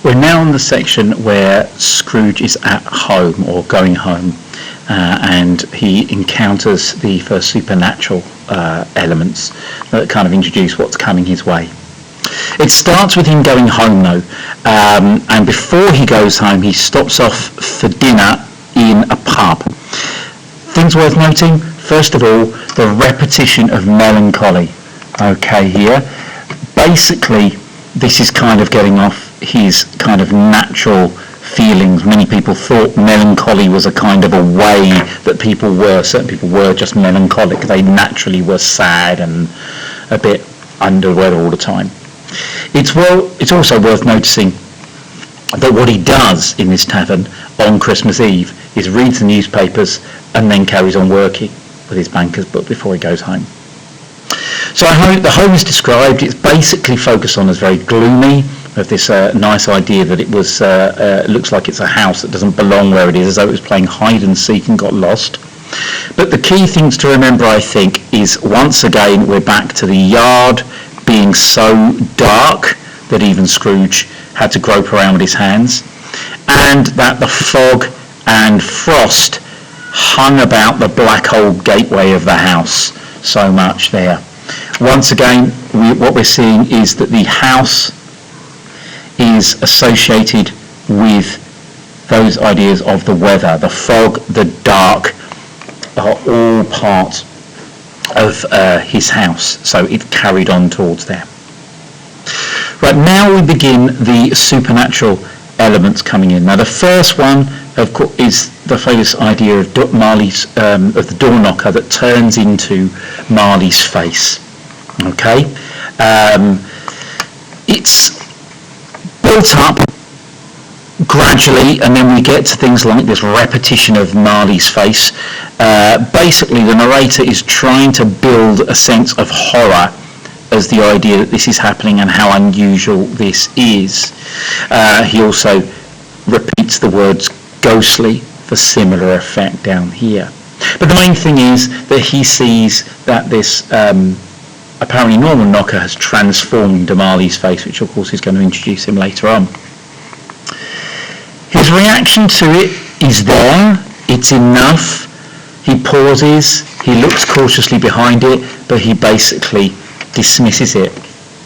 We're now in the section where Scrooge is at home or going home, and he encounters the first supernatural elements that kind of introduce what's coming his way. It starts with him going home though, and before he goes home he stops off for dinner in a pub. Things worth noting, first of all, the repetition of melancholy. Okay, here. Basically, this is kind of getting off his kind of natural feelings. Many people thought melancholy was a kind of a way that certain people were just melancholic. They naturally were sad and a bit under the weather all the time. It's also worth noticing that what he does in this tavern on Christmas Eve is reads the newspapers and then carries on working with his banker's book before he goes home. So the home is described, it's basically focused on as very gloomy, with this nice idea that it was looks like it's a house that doesn't belong where it is, as though it was playing hide and seek and got lost. But the key things to remember, I think, is once again we're back to the yard being so dark that even Scrooge had to grope around with his hands, and that the fog and frost hung about the black old gateway of the house so much there. Once again, what we're seeing is that the house is associated with those ideas of the weather. The fog, the dark are all part of his house, so it carried on towards there. Right, now we begin the supernatural elements coming in. Now the first one, of course, is the famous idea of Marley's of the door knocker that turns into Marley's face. Okay, it's built up gradually, and then we get to things like this repetition of Marley's face. Basically, the narrator is trying to build a sense of horror as the idea that this is happening and how unusual this is. He also repeats the words ghostly for similar effect down here. But the main thing is that he sees that this apparently normal knocker has transformed into Marley's face, which of course is going to introduce him later on. His reaction to it is there, it's enough. He pauses, he looks cautiously behind it, but he basically dismisses it,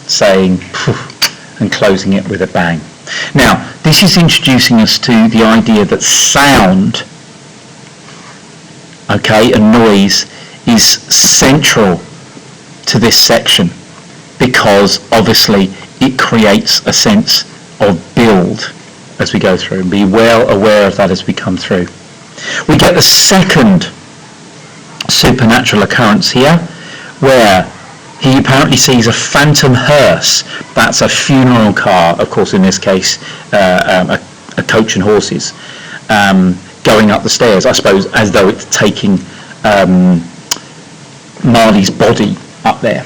saying poof, and closing it with a bang. Now, this is introducing us to the idea that sound, okay, and noise is central to this section, because obviously it creates a sense of build as we go through, and be well aware of that as we come through. We get the second supernatural occurrence here, where he apparently sees a phantom hearse. That's a funeral car, of course in this case a coach and horses, going up the stairs, I suppose as though it's taking Marley's body up there.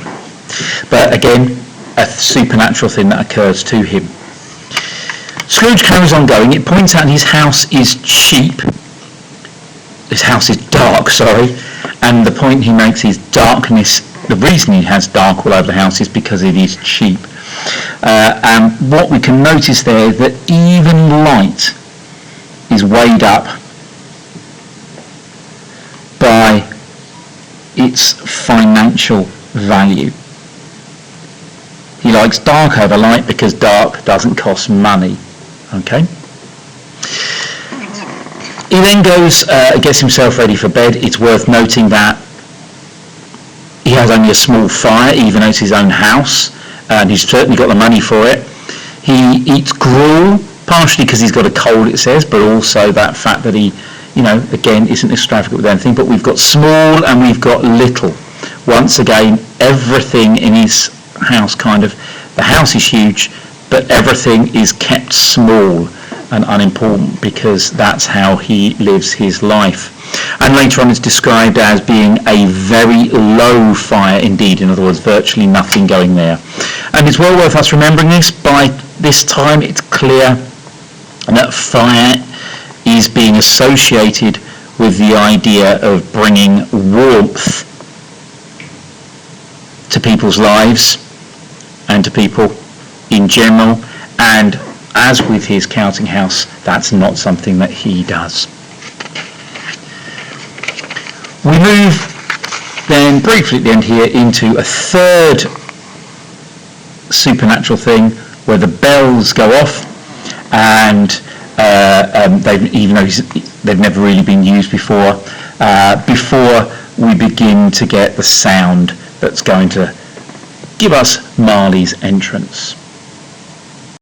But again, a supernatural thing that occurs to him. Scrooge carries on going. It points out his house is cheap. His house is dark, and the point he makes is darkness. The reason he has dark all over the house is because it is cheap. And what we can notice there is that even light is weighed up by its financial value. He likes dark over light because dark doesn't cost money. Okay. He then goes, gets himself ready for bed. It's worth noting that he has only a small fire, even though it's his own house, and he's certainly got the money for it. He eats gruel, partially because he's got a cold, it says, but also that fact that he, again, isn't extravagant with anything. But we've got small and we've got little. Once again, everything in his house the house is huge, but everything is kept small and unimportant because that's how he lives his life. And later on it's described as being a very low fire indeed, in other words, virtually nothing going there. And it's well worth us remembering this. By this time it's clear that fire is being associated with the idea of bringing warmth to people's lives and to people in general, and as with his counting house, that's not something that he does. We move then briefly at the end here into a third supernatural thing where the bells go off, and even though they've never really been used before we begin to get the sound that's going to give us Marley's entrance.